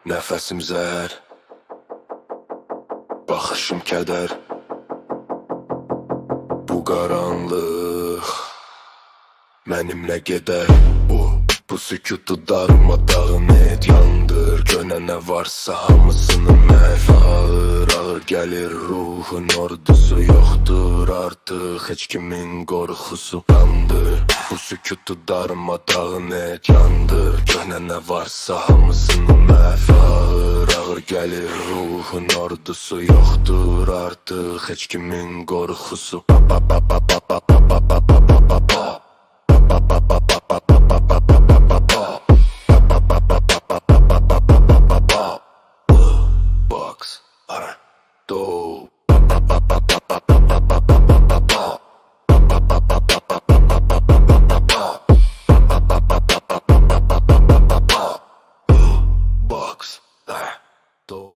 Nəfəsim zəhər, baxışım kədər. Bu qaranlıq mənimlə gedər. Bu sükutu darmadağın et, yandır. Gönə nə varsa hamısını məhv. Ağır ağır gəlir ruhun ordusu. Yoxdur artıq heç kimin qorxusu. Yandır, bu sükutu darmadağın et, yandır. Gönə nə varsa hamısını məhv. Ağır ağır gəlir ruhun ordusu. Yoxdur artıq heç kimin qorxusu. Box, dope. Box, dope.